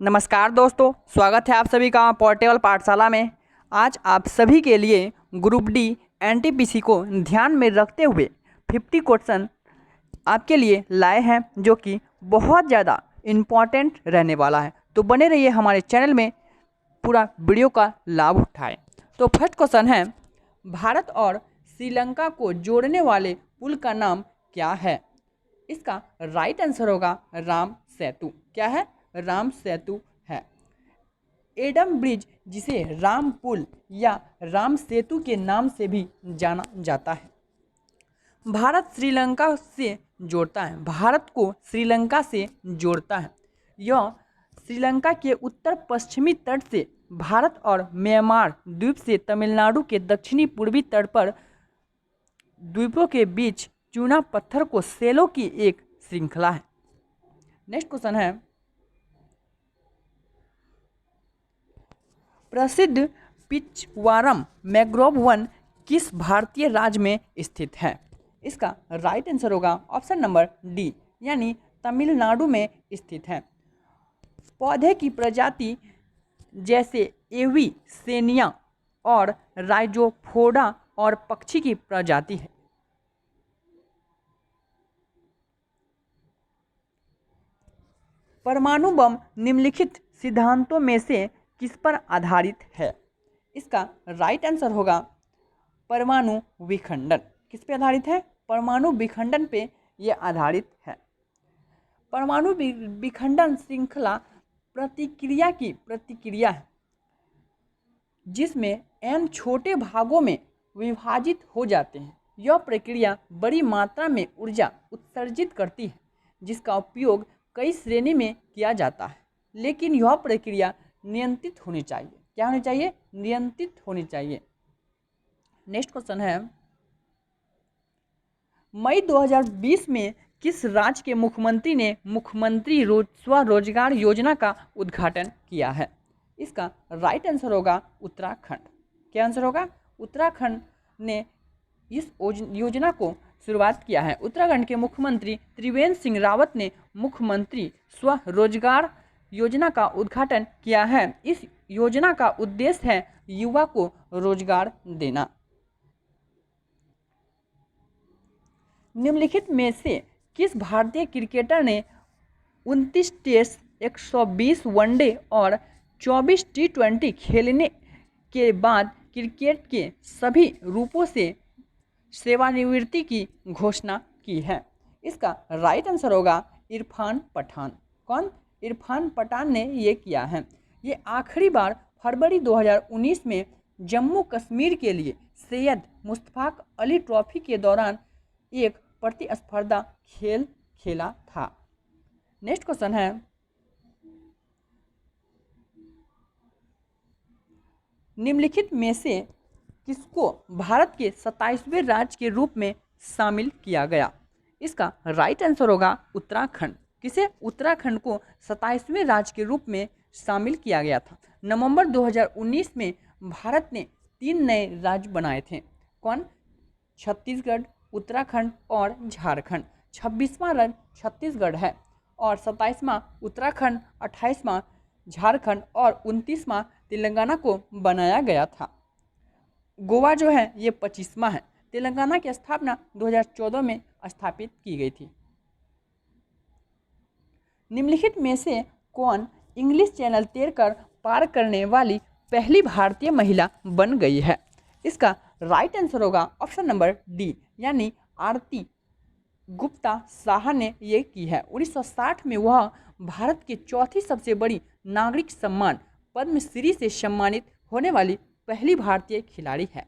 नमस्कार दोस्तों, स्वागत है आप सभी का पोर्टेबल पाठशाला में। आज आप सभी के लिए ग्रुप डी एनटीपीसी को ध्यान में रखते हुए 50 क्वेश्चन आपके लिए लाए हैं, जो कि बहुत ज़्यादा इम्पॉर्टेंट रहने वाला है। तो बने रहिए हमारे चैनल में, पूरा वीडियो का लाभ उठाएं। तो फर्स्ट क्वेश्चन है, भारत और श्रीलंका को जोड़ने वाले पुल का नाम क्या है? इसका राइट आंसर होगा राम सेतु। क्या है? राम सेतु है। एडम ब्रिज, जिसे राम पुल या राम सेतु के नाम से भी जाना जाता है, भारत श्रीलंका से जोड़ता है। भारत को श्रीलंका से जोड़ता है। यह श्रीलंका के उत्तर पश्चिमी तट से भारत और म्यांमार द्वीप से तमिलनाडु के दक्षिणी पूर्वी तट पर द्वीपों के बीच चूना पत्थर को सेलों की एक श्रृंखला है। नेक्स्ट क्वेश्चन है, प्रसिद्ध पिचवारम मैंग्रोव वन किस भारतीय राज्य में स्थित है? इसका राइट आंसर होगा ऑप्शन नंबर डी, यानी तमिलनाडु में स्थित है। पौधे की प्रजाति जैसे एवी सेनिया और राइजोफोरा और पक्षी की प्रजाति है। परमाणु बम निम्नलिखित सिद्धांतों में से किस पर आधारित है? इसका राइट आंसर होगा परमाणु विखंडन। किस पे आधारित है? परमाणु विखंडन पे यह आधारित है। परमाणु विखंडन श्रृंखला प्रतिक्रिया की प्रतिक्रिया है, जिसमें n छोटे भागों में विभाजित हो जाते हैं। यह प्रक्रिया बड़ी मात्रा में ऊर्जा उत्सर्जित करती है, जिसका उपयोग कई श्रेणी में किया जाता है, लेकिन यह प्रक्रिया नियंत्रित होनी चाहिए। क्या होनी चाहिए? नियंत्रित होनी चाहिए। नेक्स्ट क्वेश्चन है, मई 2020 में किस राज्य के मुख्यमंत्री ने मुख्यमंत्री स्वरोजगार योजना का उद्घाटन किया है? इसका राइट आंसर होगा उत्तराखंड। क्या आंसर होगा? उत्तराखंड ने इस योजना को शुरुआत किया है। उत्तराखंड के मुख्यमंत्री त्रिवेंद्र सिंह रावत ने मुख्यमंत्री स्वरोजगार योजना का उद्घाटन किया है। इस योजना का उद्देश्य है युवा को रोजगार देना। निम्नलिखित में से किस भारतीय क्रिकेटर ने 29 टेस्ट, 120 वनडे और 24 टी20 खेलने के बाद क्रिकेट के सभी रूपों से सेवानिवृत्ति की घोषणा की है? इसका राइट आंसर होगा इरफान पठान। कौन? इरफान पठान ने ये किया है। ये आखिरी बार फरवरी 2019 में जम्मू कश्मीर के लिए सैयद मुश्ताक अली ट्रॉफी के दौरान एक प्रतिस्पर्धा खेल खेला था। नेक्स्ट क्वेश्चन है, निम्नलिखित में से किसको भारत के 27वें राज्य के रूप में शामिल किया गया? इसका राइट आंसर होगा उत्तराखंड। किसे? उत्तराखंड को 27वें राज्य के रूप में शामिल किया गया था। नवंबर 2019 में भारत ने 3 नए राज्य बनाए थे। कौन? छत्तीसगढ़, उत्तराखंड और झारखंड। 26वां राज्य छत्तीसगढ़ है और 27वां उत्तराखंड, 28वां झारखंड और 29वां तेलंगाना को बनाया गया था। गोवा जो है ये 25वां है। तेलंगाना की स्थापना 2014 में स्थापित की गई थी। निम्नलिखित में से कौन इंग्लिश चैनल तैरकर पार करने वाली पहली भारतीय महिला बन गई है? इसका राइट आंसर होगा ऑप्शन नंबर डी, यानी आरती गुप्ता साहा ने ये की है। 1960 में वह भारत की चौथी सबसे बड़ी नागरिक सम्मान पद्मश्री से सम्मानित होने वाली पहली भारतीय खिलाड़ी है।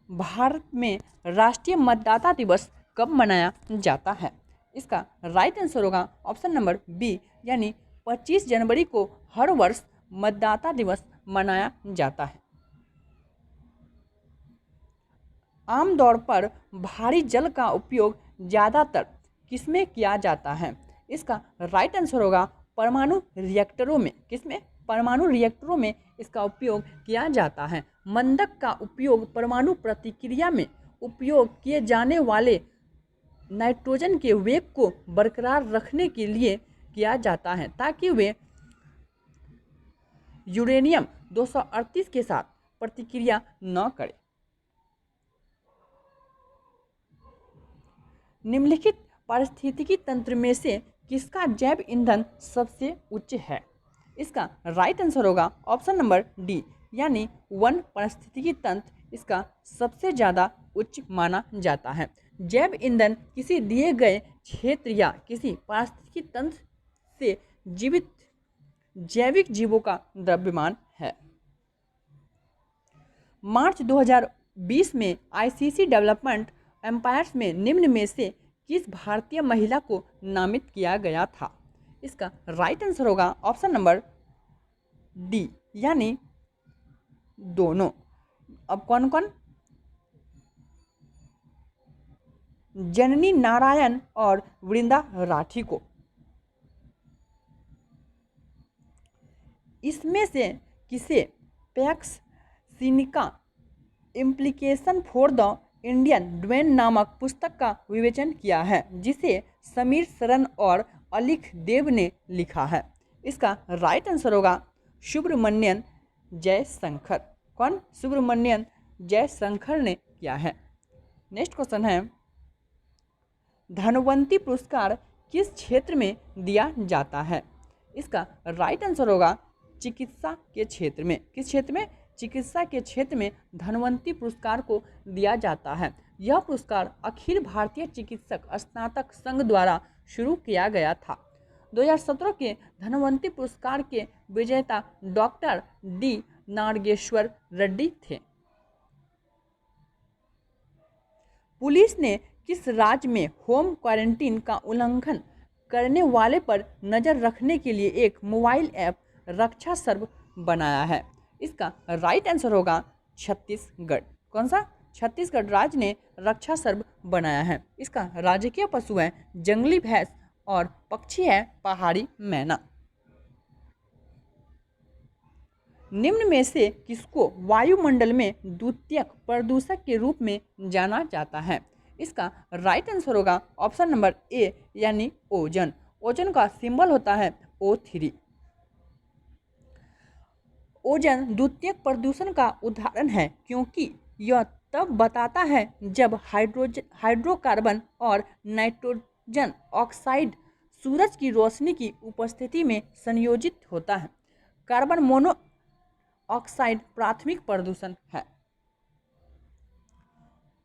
भारत में राष्ट्रीय मतदाता दिवस कब मनाया जाता है? इसका राइट आंसर होगा ऑप्शन नंबर बी, यानी 25 जनवरी को हर वर्ष मतदाता दिवस मनाया जाता है। आमतौर पर भारी जल का उपयोग ज़्यादातर किसमें किया जाता है? इसका राइट आंसर होगा परमाणु रिएक्टरों में। किसमें? परमाणु रिएक्टरों में इसका उपयोग किया जाता है। मंदक का उपयोग परमाणु प्रतिक्रिया में उपयोग किए जाने वाले नाइट्रोजन के वेग को बरकरार रखने के लिए किया जाता है ताकि वे यूरेनियम 238 के साथ प्रतिक्रिया न करे। निम्नलिखित पारिस्थितिकी तंत्र में से किसका जैव ईंधन सबसे उच्च है? इसका राइट आंसर होगा ऑप्शन नंबर डी, यानी वन पारिस्थितिकी तंत्र इसका सबसे ज़्यादा उच्च माना जाता है। जैव ईंधन किसी दिए गए क्षेत्र या किसी पारिस्थितिकी तंत्र से जीवित जैविक जीवों का द्रव्यमान है। मार्च 2020 में आईसीसी डेवलपमेंट एम्पायर्स में निम्न में से किस भारतीय महिला को नामित किया गया था? इसका राइट आंसर होगा ऑप्शन नंबर डी, यानी दोनों। अब कौन कौन? जननी नारायण और वृंदा राठी को। इसमें से किसे Pax Sinica implication for the Indian ड्वेन नामक पुस्तक का विवेचन किया है, जिसे समीर शरण और अलिख देव ने लिखा है? इसका राइट आंसर होगा सुब्रमण्यन जयशंकर। कौन? सुब्रमण्यन जयशंकर ने किया है। नेक्स्ट क्वेश्चन है, धनवंती पुरस्कार किस क्षेत्र में दिया जाता है? इसका राइट आंसर होगा चिकित्सा के क्षेत्र में। किस क्षेत्र में? चिकित्सा के क्षेत्र में धनवंती पुरस्कार को दिया जाता है। यह पुरस्कार अखिल भारतीय चिकित्सक स्नातक संघ द्वारा शुरू किया गया था। 2017 के धनवंती पुरस्कार के विजेता डॉक्टर डी नागेश्वर रेड्डी थे। पुलिस ने किस राज्य में होम क्वारंटीन का उल्लंघन करने वाले पर नज़र रखने के लिए एक मोबाइल ऐप रक्षा सर्व बनाया है? इसका राइट आंसर होगा छत्तीसगढ़। कौन सा? छत्तीसगढ़ राज्य ने रक्षा सर्व बनाया है। इसका राजकीय पशु है जंगली भैंस और पक्षी है पहाड़ी मैना। निम्न में से किसको वायुमंडल में द्वितीयक प्रदूषक के रूप में जाना जाता है? इसका राइट आंसर होगा ऑप्शन नंबर ए, यानी ओजोन। ओजोन का सिंबल होता है O3। ओजोन द्वितीयक प्रदूषण का उदाहरण है क्योंकि यह तब बताता है जब हाइड्रोकार्बन और नाइट्रोजन ऑक्साइड सूरज की रोशनी की उपस्थिति में संयोजित होता है। कार्बन मोनोऑक्साइड प्राथमिक प्रदूषण है।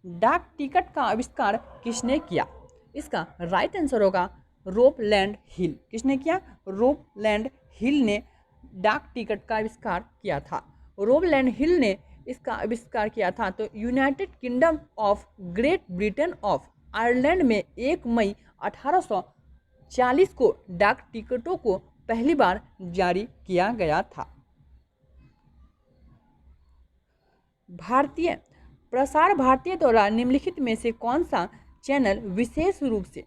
डाक टिकट का आविष्कार किसने किया? इसका राइट आंसर होगा रोपलैंड हिल। किसने किया? रोपलैंड हिल ने डाक टिकट का आविष्कार किया था। रोपलैंड हिल ने इसका आविष्कार किया था तो United kingdom of great Britain of Ireland में 1 मई 1840 को डाक टिकटों को पहली बार जारी किया गया था। भारतीय प्रसार भारती द्वारा निम्नलिखित में से कौन सा चैनल विशेष रूप से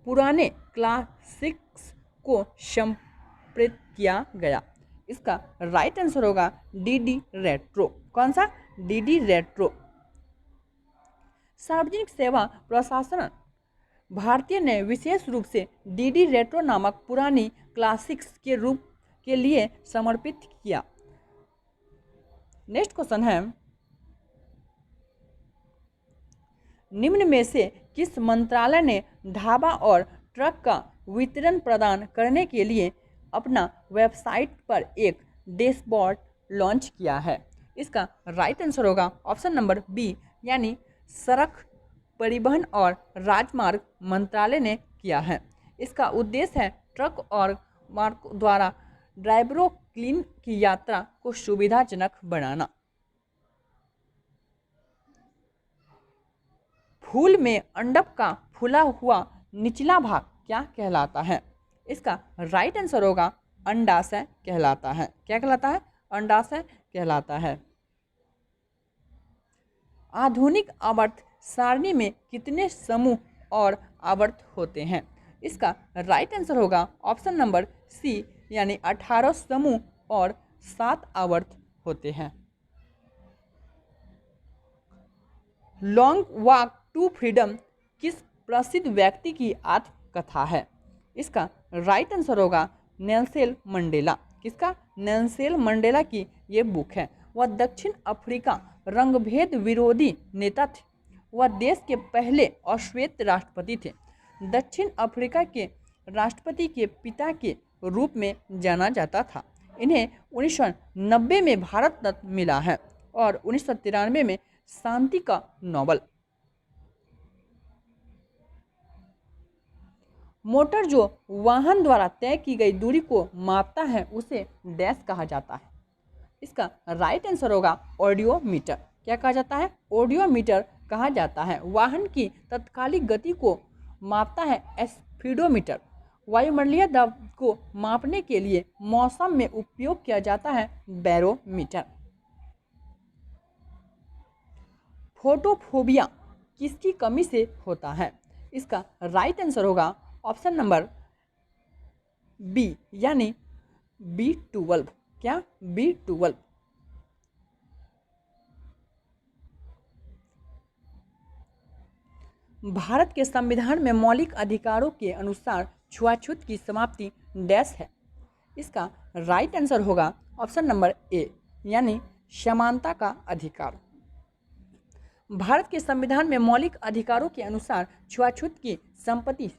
पुराने क्लासिक्स को संप्रेषित किया गया? इसका राइट आंसर होगा डीडी रेट्रो। कौन सा? DD retro. सार्वजनिक सेवा प्रशासन भारतीय ने विशेष रूप से डीडी रेट्रो नामक पुरानी क्लासिक्स के रूप के लिए समर्पित किया। नेक्स्ट क्वेश्चन है, निम्न में से किस मंत्रालय ने ढाबा और ट्रक का वितरण प्रदान करने के लिए अपना वेबसाइट पर एक डैशबोर्ड लॉन्च किया है? इसका राइट आंसर होगा ऑप्शन नंबर बी, यानी सड़क परिवहन और राजमार्ग मंत्रालय ने किया है। इसका उद्देश्य है ट्रक और मार्ग द्वारा ड्राइवरों क्लीन की यात्रा को सुविधाजनक बनाना। फूल में अंडक का फूला हुआ निचला भाग क्या कहलाता है? इसका राइट आंसर होगा अंडाशय कहलाता है। क्या कहलाता है? अंडाशय कहलाता है। आधुनिक आवर्त सारणी में कितने समूह और आवर्त होते हैं? इसका राइट आंसर होगा ऑप्शन नंबर सी, यानी 18 समूह और 7 आवर्त होते हैं। लॉन्ग वॉक टू फ्रीडम किस प्रसिद्ध व्यक्ति की आत्मकथा है? इसका राइट आंसर होगा नेल्सन मंडेला। किसका? नेल्सन मंडेला की ये बुक है। वह दक्षिण अफ्रीका रंगभेद विरोधी नेता थे। वह देश के पहले अश्वेत राष्ट्रपति थे। दक्षिण अफ्रीका के राष्ट्रपति के पिता के रूप में जाना जाता था। इन्हें 1990 में भारत रत्न मिला है और 1993 में शांति का नोबेल। मोटर जो वाहन द्वारा तय की गई दूरी को मापता है उसे डैश कहा जाता है? इसका राइट आंसर होगा ऑडियोमीटर। क्या कहा जाता है? ऑडियोमीटर कहा जाता है। वाहन की तत्कालिक गति को मापता है स्पीडोमीटर। वायुमंडलीय दबाव को मापने के लिए मौसम में उपयोग किया जाता है बैरोमीटर। फोटोफोबिया किसकी कमी से होता है? इसका राइट आंसर होगा ऑप्शन नंबर बी यानी B12। क्या? B12। भारत के संविधान में मौलिक अधिकारों के अनुसार छुआछूत की समाप्ति डैश है? इसका राइट आंसर होगा ऑप्शन नंबर ए यानी समानता का अधिकार। भारत के संविधान में मौलिक अधिकारों के अनुसार छुआछूत की संपत्ति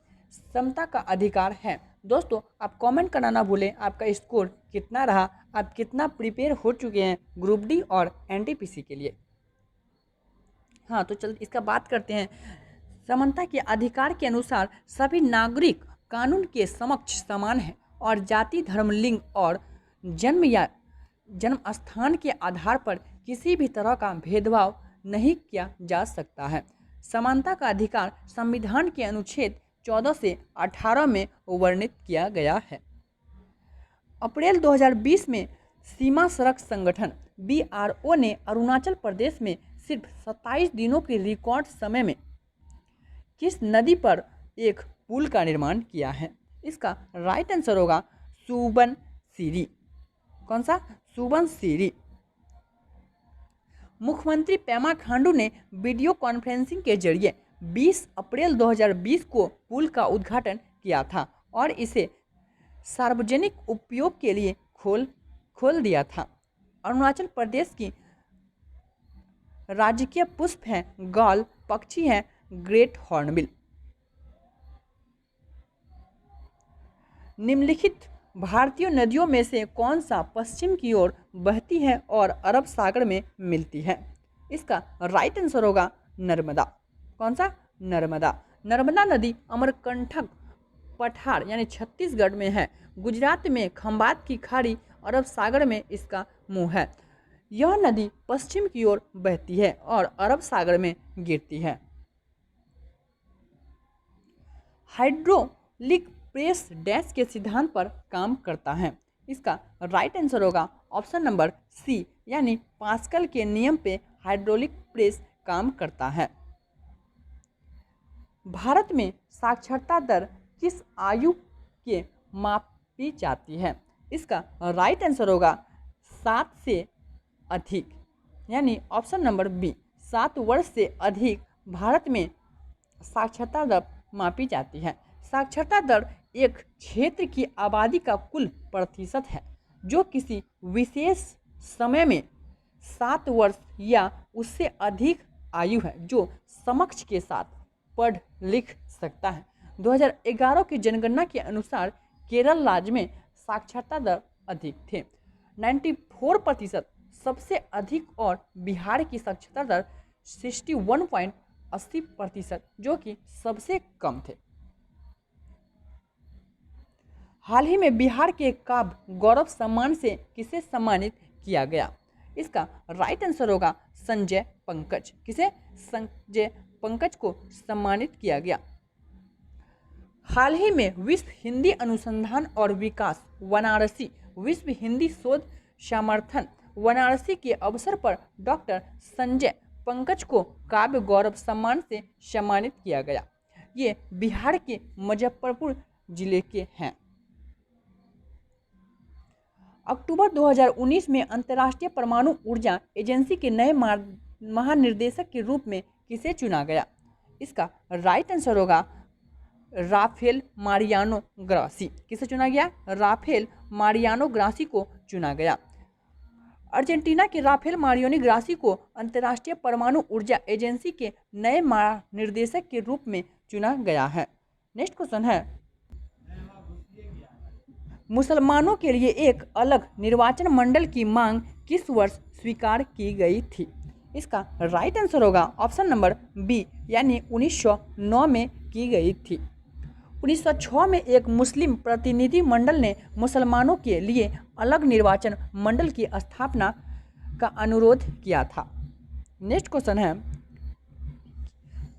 समता का अधिकार है। दोस्तों आप कमेंट करना ना भूलें आपका स्कोर कितना रहा, आप कितना प्रिपेयर हो चुके हैं ग्रुप डी और एनटीपीसी के लिए। हाँ तो चल इसका बात करते हैं। समानता के अधिकार के अनुसार सभी नागरिक कानून के समक्ष समान हैं और जाति, धर्म, लिंग और जन्म या जन्म स्थान के आधार पर किसी भी तरह का भेदभाव नहीं किया जा सकता है। समानता का अधिकार संविधान के अनुच्छेद 14 से 18 में वर्णित किया गया है। अप्रैल 2020 में सीमा सड़क संगठन BRO ने अरुणाचल प्रदेश में सिर्फ 27 दिनों के रिकॉर्ड समय में किस नदी पर एक पुल का निर्माण किया है? इसका राइट आंसर होगा सुबनसिरी। कौन सा? सुबनसिरी। मुख्यमंत्री पेमा खांडू ने वीडियो कॉन्फ्रेंसिंग के जरिए 20 अप्रैल 2020 को पुल का उद्घाटन किया था और इसे सार्वजनिक उपयोग के लिए खोल दिया था। अरुणाचल प्रदेश की राजकीय पुष्प है गॉल, पक्षी है ग्रेट हॉर्नबिल। निम्नलिखित भारतीय नदियों में से कौन सा पश्चिम की ओर बहती है और अरब सागर में मिलती है? इसका राइट आंसर होगा नर्मदा। कौन सा? नर्मदा। नर्मदा नदी अमरकंटक पठार यानी छत्तीसगढ़ में है। गुजरात में खंबात की खाड़ी, अरब सागर में इसका मुंह है। यह नदी पश्चिम की ओर बहती है और अरब सागर में गिरती है। हाइड्रोलिक प्रेस डैश के सिद्धांत पर काम करता है? इसका राइट आंसर होगा ऑप्शन नंबर सी यानी पास्कल के नियम पे हाइड्रोलिक प्रेस काम करता है। भारत में साक्षरता दर किस आयु के मापी जाती है? इसका राइट आंसर होगा 7 से अधिक यानी ऑप्शन नंबर बी 7 वर्ष से अधिक भारत में साक्षरता दर मापी जाती है। साक्षरता दर एक क्षेत्र की आबादी का कुल प्रतिशत है जो किसी विशेष समय में 7 वर्ष या उससे अधिक आयु है जो समक्ष के साथ पढ़ लिख सकता है। 2011 की जनगणना के अनुसार केरल राज्य में साक्षरता दर अधिक थे 94% सबसे अधिक और बिहार की साक्षरता दर 61.80% जो कि सबसे कम थे। हाल ही में बिहार के काव्य गौरव सम्मान से किसे सम्मानित किया गया? इसका राइट आंसर होगा संजय पंकज। किसे? संजय पंकज को सम्मानित किया गया। हाल ही में विश्व हिंदी अनुसंधान और विकास वाराणसी विश्व हिंदी शोध समर्थन वाराणसी के अवसर पर डॉक्टर संजय पंकज को काव्य गौरव सम्मान से सम्मानित किया गया। ये बिहार के मुजफ्फरपुर जिले के हैं। अक्टूबर 2019 में अंतर्राष्ट्रीय परमाणु ऊर्जा एजेंसी के नए महानिर्देशक के रूप में किसे चुना गया? इसका राइट आंसर होगा राफेल मारियानो ग्रासी। किसे चुना गया? राफेल मारियानो ग्रासी को चुना गया। अर्जेंटीना के राफेल मारियानो ग्रासी को अंतर्राष्ट्रीय परमाणु ऊर्जा एजेंसी के नए महानिर्देशक के रूप में चुना गया है। नेक्स्ट क्वेश्चन है, मुसलमानों के लिए एक अलग निर्वाचन मंडल की मांग किस वर्ष स्वीकार की गई थी? इसका राइट आंसर होगा ऑप्शन नंबर बी, यानी 1909 में की गई थी। 1906 में एक मुस्लिम प्रतिनिधि मंडल ने मुसलमानों के लिए अलग निर्वाचन मंडल की स्थापना का अनुरोध किया था। नेक्स्ट क्वेश्चन है,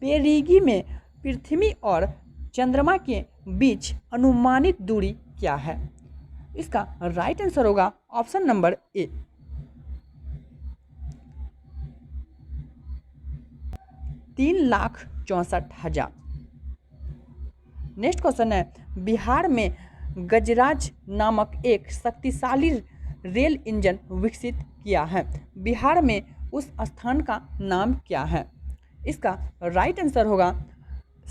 पेरिगी में पृथ्वी और चंद्रमा के बीच अनुमानित दूरी क्या है? इसका राइट आंसर होगा option number A, 3,64,000। Next question है, बिहार में गजराज नामक एक शक्तिशाली रेल इंजन विकसित किया है। बिहार में उस स्थान का नाम क्या है? इसका राइट आंसर होगा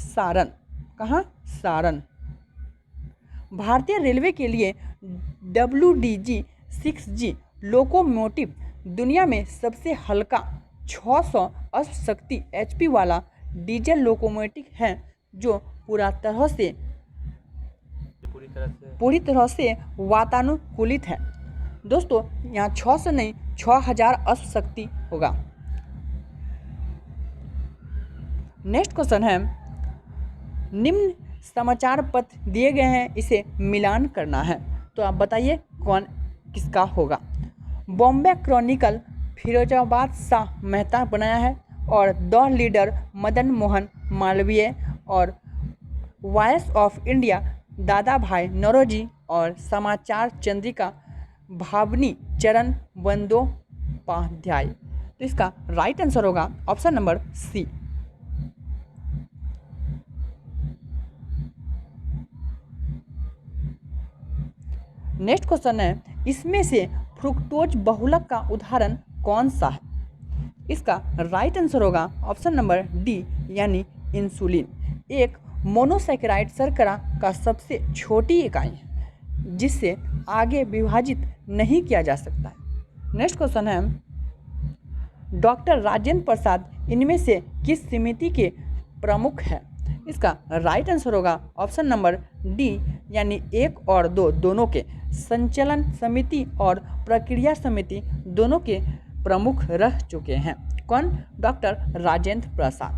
सारण। कहाँ? सारण। भारतीय रेलवे के लिए WDG-6G लोकोमोटिव दुनिया में सबसे हल्का 680 शक्ति HP वाला डीजल लोकोमोटिव है, जो पूरी तरह से वातानुकूलित है। दोस्तों, यहाँ 600 नहीं 6000 अश्व शक्ति होगा। नेक्स्ट क्वेश्चन है, निम्न समाचार पत्र दिए गए हैं, इसे मिलान करना है, तो आप बताइए कौन किसका होगा। बॉम्बे क्रॉनिकल फिरोजाबाद शाह मेहता बनाया है, और द लीडर मदन मोहन मालवीय, और वॉइस ऑफ इंडिया दादा भाई नौरोजी, और समाचार चंद्रिका भावनी चरण बंदोपाध्याय। तो इसका राइट आंसर होगा option number C. Next question है, इसमें से फ्रुक्टोज बहुलक का उदाहरण कौन सा है? इसका राइट आंसर होगा ऑप्शन नंबर डी, यानी इंसुलिन। एक मोनोसैकेराइड शर्करा का सबसे छोटी इकाई है, जिससे आगे विभाजित नहीं किया जा सकता है। नेक्स्ट क्वेश्चन है, डॉक्टर राजेंद्र प्रसाद इनमें से किस समिति के प्रमुख हैं? इसका राइट आंसर होगा ऑप्शन नंबर डी, यानी 1 और 2 दोनों के, संचालन समिति और प्रक्रिया समिति दोनों के प्रमुख रह चुके हैं। कौन? Doctor Rajendra Prasad.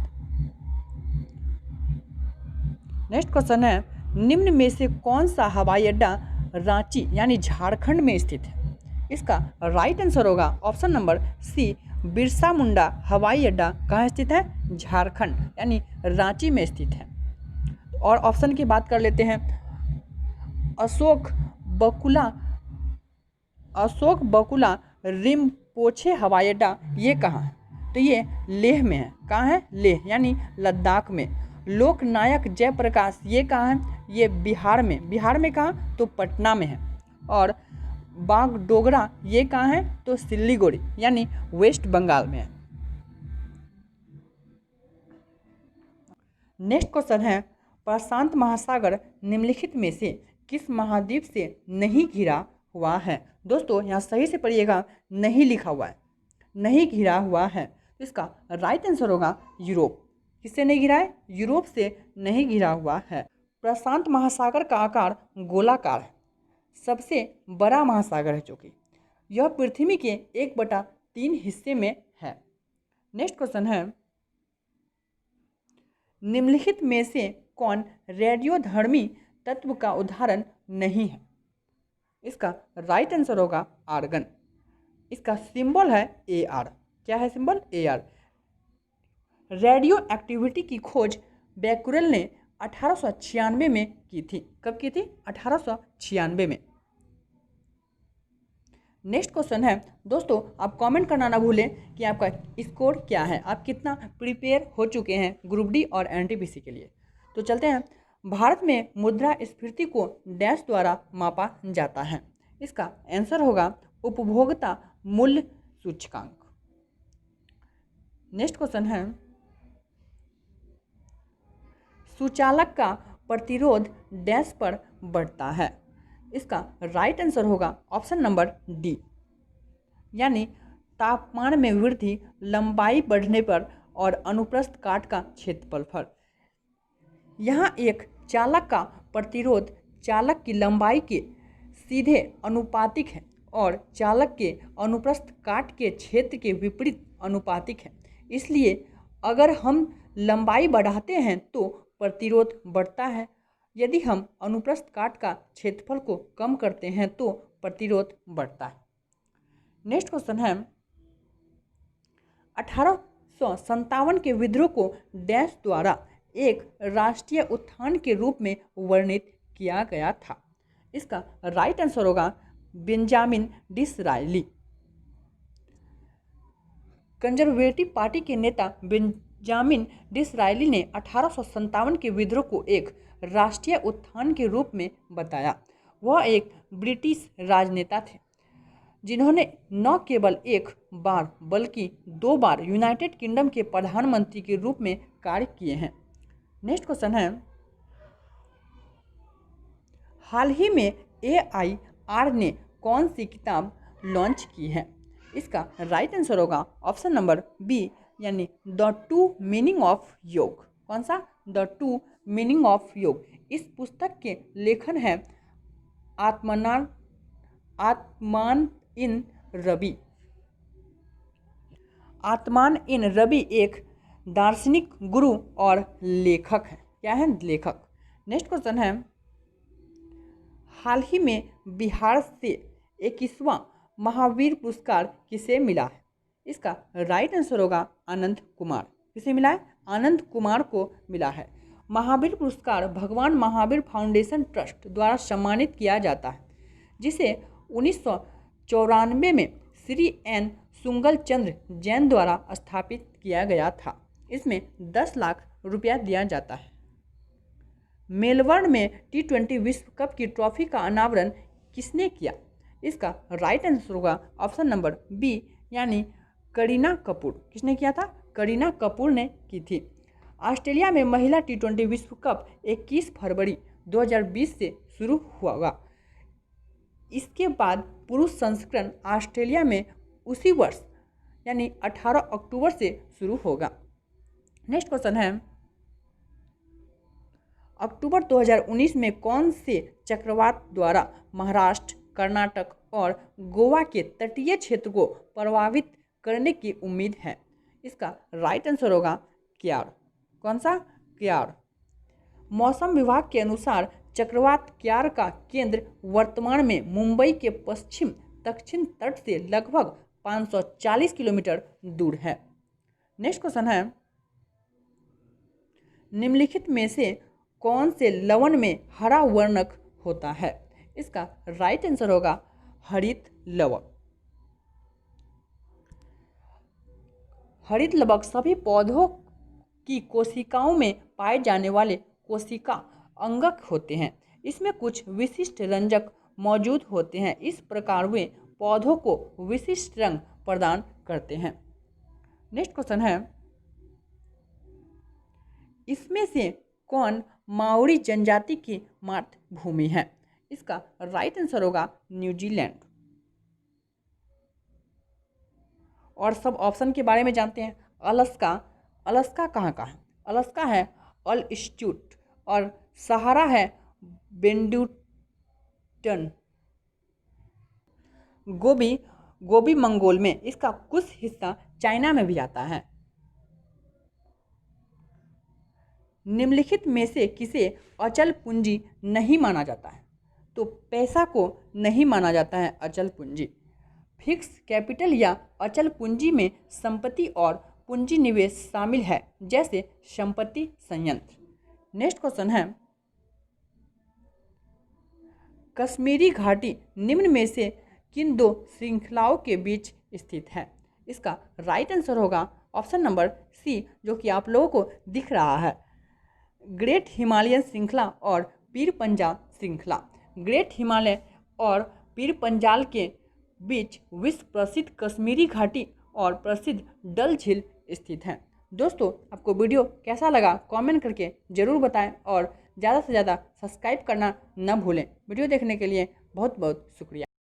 Next question है, निम्न में से कौन सा हवाई अड्डा रांची यानी झारखंड में स्थित है? इसका राइट आंसर होगा ऑप्शन नंबर सी, बिरसा मुंडा हवाई अड्डा कहाँ स्थित है? झारखंड यानी रांची में स्थित है। और ऑप्शन की बात कर लेते हैं, अशोक बकुला रिम्पोछे हवाई अड्डा ये कहाँ है? तो ये लेह में है। कहाँ है? लेह यानी लद्दाख में। लोकनायक जयप्रकाश ये कहाँ है? ये बिहार में। बिहार में कहाँ? तो पटना में है। और बागडोगरा ये कहाँ है? तो सिल्लीगुड़ी यानी वेस्ट बंगाल में है। नेक्स्ट क्वेश्चन है, प्रशांत महासागर निम्नलिखित में से किस महाद्वीप से नहीं घिरा हुआ है? दोस्तों यहाँ सही से पढ़िएगा, नहीं लिखा हुआ है, नहीं घिरा हुआ है। इसका राइट आंसर होगा यूरोप। किससे नहीं घिरा है? यूरोप से नहीं घिरा हुआ है। प्रशांत महासागर का आकार गोलाकार है, सबसे बड़ा महासागर है, चूँकि यह पृथ्वी के 1/3 हिस्से में है। नेक्स्ट क्वेश्चन है, निम्नलिखित में से कौन रेडियोधर्मी तत्व का उदाहरण नहीं है? इसका राइट आंसर होगा आर्गन। इसका सिंबल है Ar। क्या है सिंबल? Ar। रेडियो एक्टिविटी की खोज बैकुरेल ने 1896 में की थी। कब की थी? 1896 में। नेक्स्ट क्वेश्चन है, दोस्तों आप कमेंट करना ना भूलें कि आपका स्कोर क्या है, आप कितना प्रिपेयर हो चुके हैं ग्रुप डी और एनटीपीसी के लिए। तो चलते हैं, भारत में मुद्रास्फीति को डैश द्वारा मापा जाता है? इसका आंसर होगा उपभोक्ता मूल्य सूचकांक। नेक्स्ट क्वेश्चन है, सुचालक का प्रतिरोध डैश पर बढ़ता है। इसका राइट आंसर होगा ऑप्शन नंबर डी, यानी तापमान में वृद्धि लंबाई बढ़ने पर और अनुप्रस्थ काट का क्षेत्रफल पर। यहाँ एक चालक का प्रतिरोध चालक की लंबाई के सीधे अनुपातिक है और चालक के अनुप्रस्थ काट के क्षेत्र के विपरीत अनुपातिक है। इसलिए अगर हम लंबाई बढ़ाते हैं तो प्रतिरोध बढ़ता है, यदि हम अनुप्रस्थ काट का क्षेत्रफल को कम करते हैं तो प्रतिरोध बढ़ता है। नेक्स्ट क्वेश्चन है 1857 के विद्रोह को डैश द्वारा एक राष्ट्रीय उत्थान के रूप में वर्णित किया गया था। इसका राइट आंसर होगा बेंजामिन डिसरायली। कंजर्वेटिव पार्टी के नेता बेंजामिन डिसरायली ने 1857 के विद्रोह को एक राष्ट्रीय उत्थान के रूप में बताया। वह एक ब्रिटिश राजनेता थे जिन्होंने न केवल एक बार बल्कि 2 बार यूनाइटेड किंगडम के प्रधानमंत्री के रूप में कार्य किए हैं। नेक्स्ट क्वेश्चन है हाल ही में AIR ने कौन सी किताब लॉन्च की है? इसका राइट आंसर होगा ऑप्शन नंबर बी, यानी द टू मीनिंग ऑफ योग। कौन सा? द टू मीनिंग ऑफ योग। इस पुस्तक के लेखन है आत्मान इन रबी। आत्मान इन रबी एक दार्शनिक गुरु और लेखक है। क्या है? लेखक। नेक्स्ट क्वेश्चन है हाल ही में बिहार से 21वां महावीर पुरस्कार किसे मिला है? इसका राइट आंसर होगा आनंद कुमार। किसे मिला है? आनंद कुमार को मिला है। महावीर पुरस्कार भगवान महावीर फाउंडेशन ट्रस्ट द्वारा सम्मानित किया जाता है, जिसे 1994 में श्री N सुंगल चंद्र जैन द्वारा स्थापित किया गया था। इसमें 10 लाख रुपया दिया जाता है। मेलबर्न में T20 विश्व कप की ट्रॉफी का अनावरण किसने किया? इसका राइट आंसर होगा ऑप्शन नंबर बी, यानी करीना कपूर। किसने किया था? करीना कपूर ने की थी। ऑस्ट्रेलिया में महिला T20 विश्व कप 21 फरवरी 2020 से शुरू हुआ। इसके बाद पुरुष संस्करण ऑस्ट्रेलिया में उसी वर्ष यानी 18 अक्टूबर से शुरू होगा। नेक्स्ट क्वेश्चन है अक्टूबर 2019 में कौन से चक्रवात द्वारा महाराष्ट्र, कर्नाटक और गोवा के तटीय क्षेत्र को प्रभावित करने की उम्मीद है? इसका राइट आंसर होगा क्यार। कौन सा? क्यार। मौसम विभाग के अनुसार चक्रवात क्यार का केंद्र वर्तमान में मुंबई के पश्चिम दक्षिण तट से लगभग 540 किलोमीटर दूर है। नेक्स्ट क्वेश्चन है निम्नलिखित में से कौन से लवण में हरा वर्णक होता है? इसका राइट आंसर होगा हरित लवण। हरित लवण सभी पौधों की कोशिकाओं में पाए जाने वाले कोशिका अंगक होते हैं। इसमें कुछ विशिष्ट रंजक मौजूद होते हैं। इस प्रकार वे पौधों को विशिष्ट रंग प्रदान करते हैं। नेक्स्ट क्वेश्चन है इसमें से कौन माओरी जनजाति की मातृभूमि है? इसका राइट आंसर होगा न्यूजीलैंड। और सब ऑप्शन के बारे में जानते हैं। अलास्का, अलास्का कहाँ का है? अलास्का है अल इंस्टीट्यूट और सहारा है बेंडुटन। गोबी मंगोल में। इसका कुछ हिस्सा चाइना में भी आता है। निम्नलिखित में से किसे अचल पूंजी नहीं माना जाता है? तो पैसा को नहीं माना जाता है अचल पूंजी। फिक्स कैपिटल या अचल पूंजी में संपत्ति और पूंजी निवेश शामिल है, जैसे संपत्ति संयंत्र। नेक्स्ट क्वेश्चन है कश्मीरी घाटी निम्न में से किन दो श्रृंखलाओं के बीच स्थित है? इसका राइट आंसर होगा ऑप्शन नंबर सी, जो कि आप लोगों को दिख रहा है, ग्रेट हिमालयन श्रृंखला और पीर पंजाल श्रृंखला। ग्रेट हिमालय और पीर पंजाल के बीच विश्व प्रसिद्ध कश्मीरी घाटी और प्रसिद्ध डल झील स्थित हैं। दोस्तों, आपको वीडियो कैसा लगा कमेंट करके ज़रूर बताएं और ज़्यादा से ज़्यादा सब्सक्राइब करना न भूलें। वीडियो देखने के लिए बहुत बहुत शुक्रिया।